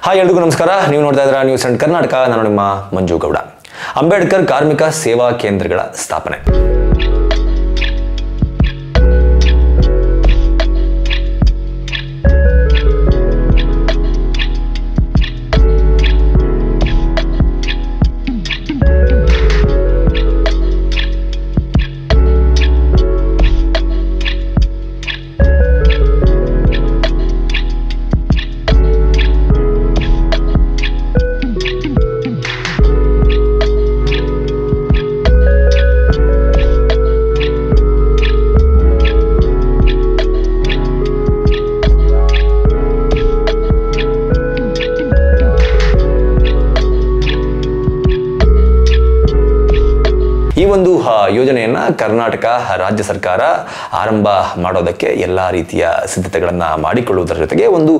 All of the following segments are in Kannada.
ಹಾಯ್ ಎಲ್ರಿಗೂ ನಮಸ್ಕಾರ. ನೀವು ನೋಡ್ತಾ ಇದ್ದೀರಾ ನ್ಯೂಸ್ ಅಂಡ್ ಕರ್ನಾಟಕ. ನಾನು ನಿಮ್ಮ ಮಂಜು ಗೌಡ. ಅಂಬೇಡ್ಕರ್ ಕಾರ್ಮಿಕ ಸೇವಾ ಕೇಂದ್ರಗಳ ಸ್ಥಾಪನೆ. ಈ ಒಂದು ಯೋಜನೆಯನ್ನ ಕರ್ನಾಟಕ ರಾಜ್ಯ ಸರ್ಕಾರ ಆರಂಭ ಮಾಡೋದಕ್ಕೆ ಎಲ್ಲ ರೀತಿಯ ಸಿದ್ಧತೆಗಳನ್ನ ಮಾಡಿಕೊಳ್ಳುವುದರ ಜೊತೆಗೆ ಒಂದು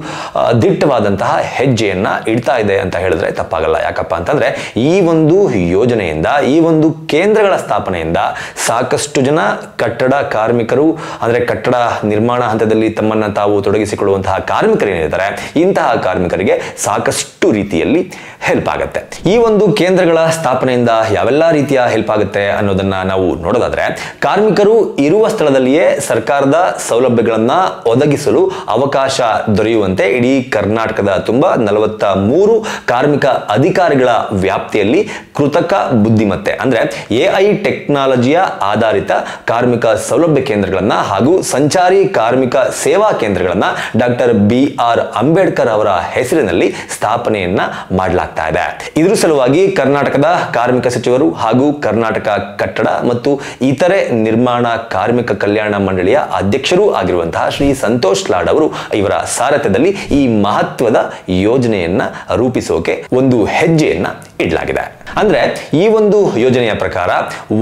ದಿಟ್ಟವಾದಂತಹ ಹೆಜ್ಜೆಯನ್ನ ಇಡ್ತಾ ಇದೆ ಅಂತ ಹೇಳಿದ್ರೆ ತಪ್ಪಾಗಲ್ಲ. ಯಾಕಪ್ಪ ಅಂತಂದ್ರೆ ಈ ಒಂದು ಯೋಜನೆಯಿಂದ, ಈ ಒಂದು ಕೇಂದ್ರಗಳ ಸ್ಥಾಪನೆಯಿಂದ ಸಾಕಷ್ಟು ಜನ ಕಟ್ಟಡ ಕಾರ್ಮಿಕರು, ಅಂದ್ರೆ ಕಟ್ಟಡ ನಿರ್ಮಾಣ ಹಂತದಲ್ಲಿ ತಮ್ಮನ್ನ ತಾವು ತೊಡಗಿಸಿಕೊಳ್ಳುವಂತಹ ಕಾರ್ಮಿಕರು ಏನಿದ್ದಾರೆ, ಇಂತಹ ಕಾರ್ಮಿಕರಿಗೆ ಸಾಕಷ್ಟು ರೀತಿಯಲ್ಲಿ ಹೆಲ್ಪ್ ಆಗುತ್ತೆ. ಈ ಒಂದು ಕೇಂದ್ರಗಳ ಸ್ಥಾಪನೆಯಿಂದ ಯಾವೆಲ್ಲ ರೀತಿಯ ಹೆಲ್ಪ್ ಆಗುತ್ತೆ ಅನ್ನೋದನ್ನ ನಾವು ನೋಡೋದಾದ್ರೆ, ಕಾರ್ಮಿಕರು ಇರುವ ಸ್ಥಳದಲ್ಲಿಯೇ ಸರ್ಕಾರದ ಸೌಲಭ್ಯಗಳನ್ನ ಒದಗಿಸಲು ಅವಕಾಶ ದೊರೆಯುವಂತೆ ಇಡೀ ಕರ್ನಾಟಕದ ತುಂಬ 43 ಕಾರ್ಮಿಕ ಅಧಿಕಾರಿಗಳ ವ್ಯಾಪ್ತಿಯಲ್ಲಿ ಕೃತಕ ಬುದ್ಧಿಮತ್ತೆ ಅಂದ್ರೆ AI ಟೆಕ್ನಾಲಜಿಯ ಆಧಾರಿತ ಕಾರ್ಮಿಕ ಸೌಲಭ್ಯ ಕೇಂದ್ರಗಳನ್ನ ಹಾಗೂ ಸಂಚಾರಿ ಕಾರ್ಮಿಕ ಸೇವಾ ಕೇಂದ್ರಗಳನ್ನ ಡಾಕ್ಟರ್ BR ಅಂಬೇಡ್ಕರ್ ಅವರ ಹೆಸರಿನಲ್ಲಿ ಸ್ಥಾಪನೆಯನ್ನ ಮಾಡಲಾಗ್ತಾ ಇದೆ. ಇದರ ಸಲುವಾಗಿ ಕರ್ನಾಟಕದ ಕಾರ್ಮಿಕ ಸಚಿವರು ಹಾಗೂ ಕರ್ನಾಟಕ ಕಟ್ಟಡ ಮತ್ತು ಇತರೆ ನಿರ್ಮಾಣ ಕಾರ್ಮಿಕ ಕಲ್ಯಾಣ ಮಂಡಳಿಯ ಅಧ್ಯಕ್ಷರೂ ಆಗಿರುವಂತಹ ಶ್ರೀ ಸಂತೋಷ್ ಲಾಡ್ ಅವರು ಇವರ ಸಾರಥ್ಯದಲ್ಲಿ ಈ ಮಹತ್ವದ ಯೋಜನೆಯನ್ನ ರೂಪಿಸೋಕೆ ಒಂದು ಹೆಜ್ಜೆಯನ್ನ ಇಡಲಾಗಿದೆ. ಅಂದ್ರೆ ಈ ಒಂದು ಯೋಜನೆಯ ಪ್ರಕಾರ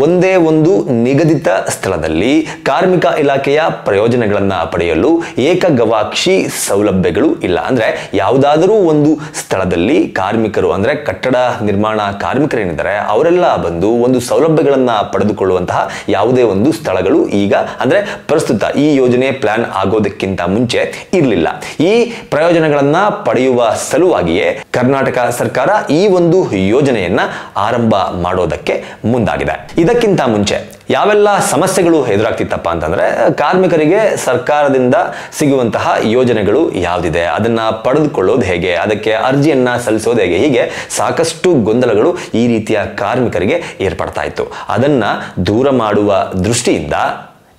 ಒಂದೇ ಒಂದು ನಿಗದಿತ ಸ್ಥಳದಲ್ಲಿ ಕಾರ್ಮಿಕ ಇಲಾಖೆಯ ಪ್ರಯೋಜನಗಳನ್ನ ಪಡೆಯಲು ಏಕಗವಾಕ್ಷಿ ಸೌಲಭ್ಯಗಳು ಇಲ್ಲ. ಅಂದ್ರೆ ಯಾವುದಾದರೂ ಒಂದು ಸ್ಥಳದಲ್ಲಿ ಕಾರ್ಮಿಕರು ಅಂದ್ರೆ ಕಟ್ಟಡ ನಿರ್ಮಾಣ ಕಾರ್ಮಿಕರೇನಿದ್ದಾರೆ ಅವರೆಲ್ಲ ಬಂದು ಒಂದು ಸೌಲಭ್ಯಗಳನ್ನ ಪಡೆದುಕೊಳ್ಳುವಂತಹ ಯಾವುದೇ ಒಂದು ಸ್ಥಳಗಳು ಈಗ ಅಂದ್ರೆ ಪ್ರಸ್ತುತ ಈ ಯೋಜನೆ ಪ್ಲಾನ್ ಆಗೋದಕ್ಕಿಂತ ಮುಂಚೆ ಇರಲಿಲ್ಲ. ಈ ಪ್ರಯೋಜನಗಳನ್ನ ಪಡೆಯುವ ಸಲುವಾಗಿಯೇ ಕರ್ನಾಟಕ ಸರ್ಕಾರ ಈ ಒಂದು ಯೋಜನೆಯನ್ನ ಆರಂಭ ಮಾಡೋದಕ್ಕೆ ಮುಂದಾಗಿದೆ. ಇದಕ್ಕಿಂತ ಮುಂಚೆ ಯಾವೆಲ್ಲ ಸಮಸ್ಯೆಗಳು ಎದುರಾಗ್ತಿತ್ತಪ್ಪ ಅಂತಂದ್ರೆ, ಕಾರ್ಮಿಕರಿಗೆ ಸರ್ಕಾರದಿಂದ ಸಿಗುವಂತಹ ಯೋಜನೆಗಳು ಯಾವುದಿದೆ, ಅದನ್ನ ಪಡೆದುಕೊಳ್ಳೋದು ಹೇಗೆ, ಅದಕ್ಕೆ ಅರ್ಜಿಯನ್ನ ಸಲ್ಲಿಸೋದು ಹೇಗೆ, ಹೀಗೆ ಸಾಕಷ್ಟು ಗೊಂದಲಗಳು ಈ ರೀತಿಯ ಕಾರ್ಮಿಕರಿಗೆ ಏರ್ಪಡ್ತಾ ಇತ್ತು. ಅದನ್ನ ದೂರ ಮಾಡುವ ದೃಷ್ಟಿಯಿಂದ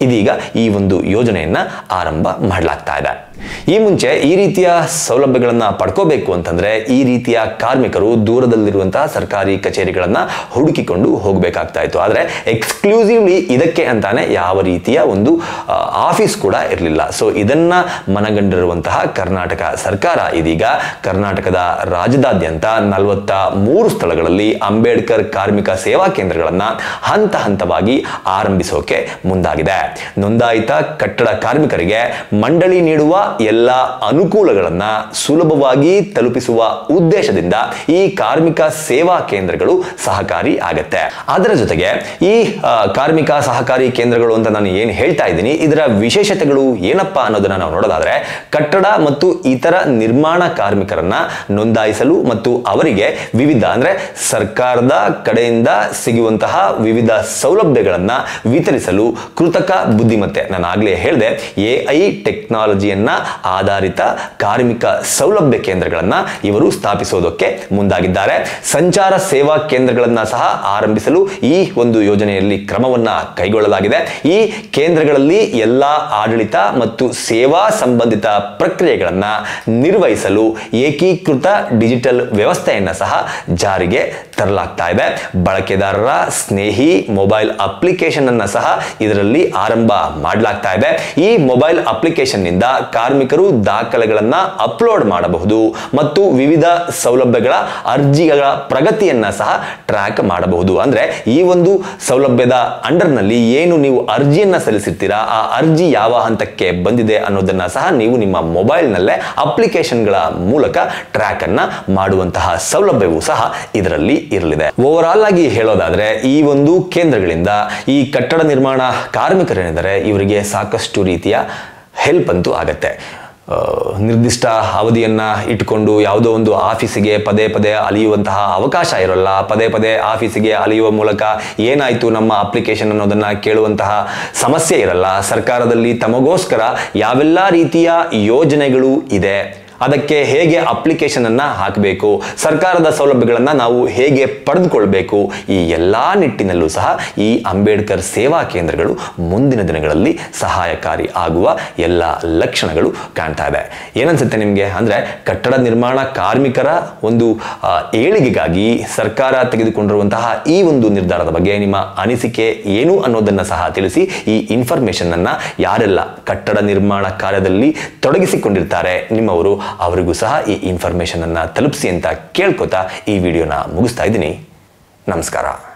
ಇದೀಗ ಈ ಒಂದು ಯೋಜನೆಯನ್ನ ಆರಂಭ ಮಾಡಲಾಗ್ತಾ ಇದೆ. ಈ ಮುಂಚೆ ಈ ರೀತಿಯ ಸೌಲಭ್ಯಗಳನ್ನ ಪಡ್ಕೋಬೇಕು ಅಂತಂದ್ರೆ ಈ ರೀತಿಯ ಕಾರ್ಮಿಕರು ದೂರದಲ್ಲಿರುವಂತಹ ಸರ್ಕಾರಿ ಕಚೇರಿಗಳನ್ನ ಹುಡುಕಿಕೊಂಡು ಹೋಗಬೇಕಾಗ್ತಾ ಇತ್ತು. ಆದ್ರೆ ಎಕ್ಸ್ಕ್ಲೂಸಿವ್ಲಿ ಇದಕ್ಕೆ ಅಂತಾನೆ ಯಾವ ರೀತಿಯ ಒಂದು ಆಫೀಸ್ ಕೂಡ ಇರಲಿಲ್ಲ. ಸೊ ಇದನ್ನ ಮನಗಂಡಿರುವಂತಹ ಕರ್ನಾಟಕ ಸರ್ಕಾರ ಇದೀಗ ಕರ್ನಾಟಕದ ರಾಜ್ಯದಾದ್ಯಂತ 43 ಸ್ಥಳಗಳಲ್ಲಿ ಅಂಬೇಡ್ಕರ್ ಕಾರ್ಮಿಕ ಸೇವಾ ಕೇಂದ್ರಗಳನ್ನ ಹಂತ ಹಂತವಾಗಿ ಆರಂಭಿಸೋಕೆ ಮುಂದಾಗಿದೆ. ನೋಂದಾಯಿತ ಕಟ್ಟಡ ಕಾರ್ಮಿಕರಿಗೆ ಮಂಡಳಿ ನೀಡುವ ಎಲ್ಲ ಅನುಕೂಲಗಳನ್ನ ಸುಲಭವಾಗಿ ತಲುಪಿಸುವ ಉದ್ದೇಶದಿಂದ ಈ ಕಾರ್ಮಿಕ ಸೇವಾ ಕೇಂದ್ರಗಳು ಸಹಕಾರಿ ಆಗತ್ತೆ. ಅದರ ಜೊತೆಗೆ ಈ ಕಾರ್ಮಿಕ ಸಹಕಾರಿ ಕೇಂದ್ರಗಳು ಅಂತ ನಾನು ಏನು ಹೇಳ್ತಾ ಇದ್ದೀನಿ, ಇದರ ವಿಶೇಷತೆಗಳು ಏನಪ್ಪಾ ಅನ್ನೋದನ್ನ ನಾವು ನೋಡೋದಾದ್ರೆ, ಕಟ್ಟಡ ಮತ್ತು ಇತರ ನಿರ್ಮಾಣ ಕಾರ್ಮಿಕರನ್ನ ನೋಂದಾಯಿಸಲು ಮತ್ತು ಅವರಿಗೆ ವಿವಿಧ ಅಂದ್ರೆ ಸರ್ಕಾರದ ಕಡೆಯಿಂದ ಸಿಗುವಂತಹ ವಿವಿಧ ಸೌಲಭ್ಯಗಳನ್ನ ವಿತರಿಸಲು ಕೃತಕ ಬುದ್ಧಿಮತ್ತೆ, ನಾನು ಆಗ್ಲೇ ಹೇಳಿದೆ, AI ಟೆಕ್ನಾಲಜಿಯನ್ನ ಆಧಾರಿತ ಕಾರ್ಮಿಕ ಸೌಲಭ್ಯ ಕೇಂದ್ರಗಳನ್ನ ಇವರು ಸ್ಥಾಪಿಸೋದಕ್ಕೆ ಮುಂದಾಗಿದ್ದಾರೆ. ಸಂಚಾರ ಸೇವಾ ಕೇಂದ್ರಗಳನ್ನ ಸಹ ಆರಂಭಿಸಲು ಈ ಒಂದು ಯೋಜನೆಯಲ್ಲಿ ಕ್ರಮವನ್ನ ಕೈಗೊಳ್ಳಲಾಗಿದೆ. ಈ ಕೇಂದ್ರಗಳಲ್ಲಿ ಎಲ್ಲಾ ಆಡಳಿತ ಮತ್ತು ಸೇವಾ ಸಂಬಂಧಿತ ಪ್ರಕ್ರಿಯೆಗಳನ್ನ ನಿರ್ವಹಿಸಲು ಏಕೀಕೃತ ಡಿಜಿಟಲ್ ವ್ಯವಸ್ಥೆಯನ್ನ ಸಹ ಜಾರಿಗೆ ತರಲಾಗ್ತಾ ಇದೆ. ಬಳಕೆದಾರರ ಸ್ನೇಹಿ ಮೊಬೈಲ್ ಅಪ್ಲಿಕೇಶನ್ ಅನ್ನ ಸಹ ಇದರಲ್ಲಿ ಆರಂಭ ಮಾಡಲಾಗ್ತಾ ಇದೆ. ಈ ಮೊಬೈಲ್ ಅಪ್ಲಿಕೇಶನ್ ನಿಂದ ಕಾರ್ಮಿಕರು ದಾಖಲೆಗಳನ್ನ ಅಪ್ಲೋಡ್ ಮಾಡಬಹುದು ಮತ್ತು ವಿವಿಧ ಸೌಲಭ್ಯಗಳ ಅರ್ಜಿಗಳ ಪ್ರಗತಿಯನ್ನ ಸಹ ಟ್ರ್ಯಾಕ್ ಮಾಡಬಹುದು. ಅಂದ್ರೆ ಈ ಒಂದು ಸೌಲಭ್ಯದ ಅಂಡರ್ ನಲ್ಲಿ ಏನು ನೀವು ಅರ್ಜಿಯನ್ನ ಸಲ್ಲಿಸಿರ್ತೀರಾ, ಆ ಅರ್ಜಿ ಯಾವ ಹಂತಕ್ಕೆ ಬಂದಿದೆ ಅನ್ನೋದನ್ನ ಸಹ ನೀವು ನಿಮ್ಮ ಮೊಬೈಲ್ ನಲ್ಲೇ ಅಪ್ಲಿಕೇಶನ್ಗಳ ಮೂಲಕ ಟ್ರ್ಯಾಕ್ ಅನ್ನ ಮಾಡುವಂತಹ ಸೌಲಭ್ಯವೂ ಸಹ ಇದರಲ್ಲಿ ಇರಲಿದೆ. ಓವರ್ ಆಲ್ ಆಗಿ ಹೇಳೋದಾದ್ರೆ ಈ ಒಂದು ಕೇಂದ್ರಗಳಿಂದ ಈ ಕಟ್ಟಡ ನಿರ್ಮಾಣ ಕಾರ್ಮಿಕರೇನಿದ್ದಾರೆ ಇವರಿಗೆ ಸಾಕಷ್ಟು ರೀತಿಯ ಹೆಲ್ಪ್ ಅಂತೂ ಆಗತ್ತೆ. ನಿರ್ದಿಷ್ಟ ಅವಧಿಯನ್ನು ಇಟ್ಕೊಂಡು ಯಾವುದೋ ಒಂದು ಆಫೀಸಿಗೆ ಪದೇ ಪದೇ ಅಲಿಯುವಂತಹ ಅವಕಾಶ ಇರೋಲ್ಲ. ಪದೇ ಪದೇ ಆಫೀಸಿಗೆ ಅಲಿಯುವ ಮೂಲಕ ಏನಾಯಿತು ನಮ್ಮ ಅಪ್ಲಿಕೇಶನ್ ಅನ್ನೋದನ್ನು ಕೇಳುವಂತಹ ಸಮಸ್ಯೆ ಇರಲ್ಲ. ಸರ್ಕಾರದಲ್ಲಿ ತಮಗೋಸ್ಕರ ಯಾವೆಲ್ಲ ರೀತಿಯ ಯೋಜನೆಗಳು ಇದೆ, ಅದಕ್ಕೆ ಹೇಗೆ ಅಪ್ಲಿಕೇಶನನ್ನು ಹಾಕಬೇಕು, ಸರ್ಕಾರದ ಸೌಲಭ್ಯಗಳನ್ನು ನಾವು ಹೇಗೆ ಪಡೆದುಕೊಳ್ಬೇಕು, ಈ ಎಲ್ಲ ನಿಟ್ಟಿನಲ್ಲೂ ಸಹ ಈ ಅಂಬೇಡ್ಕರ್ ಸೇವಾ ಕೇಂದ್ರಗಳು ಮುಂದಿನ ದಿನಗಳಲ್ಲಿ ಸಹಾಯಕಾರಿ ಆಗುವ ಎಲ್ಲ ಲಕ್ಷಣಗಳು ಕಾಣ್ತಾ ಇದೆ. ಏನನ್ಸುತ್ತೆ ನಿಮಗೆ? ಅಂದರೆ ಕಟ್ಟಡ ನಿರ್ಮಾಣ ಕಾರ್ಮಿಕರ ಒಂದು ಏಳಿಗೆಗಾಗಿ ಸರ್ಕಾರ ತೆಗೆದುಕೊಂಡಿರುವಂತಹ ಈ ಒಂದು ನಿರ್ಧಾರದ ಬಗ್ಗೆ ನಿಮ್ಮ ಅನಿಸಿಕೆ ಏನು ಅನ್ನೋದನ್ನು ಸಹ ತಿಳಿಸಿ. ಈ ಇನ್ಫಾರ್ಮೇಷನನ್ನು ಯಾರೆಲ್ಲ ಕಟ್ಟಡ ನಿರ್ಮಾಣ ಕಾರ್ಯದಲ್ಲಿ ತೊಡಗಿಸಿಕೊಂಡಿರ್ತಾರೆ ನಿಮ್ಮವರು, ಅವರಿಗೂ ಸಹ ಈ ಇನ್ಫಾರ್ಮೇಷನ್ ಅನ್ನ ತಲುಪಿಸಿ ಅಂತ ಕೇಳ್ಕೊತಾ ಈ ವಿಡಿಯೋನ ಮುಗಿಸ್ತಾ ಇದ್ದೀನಿ. ನಮಸ್ಕಾರ.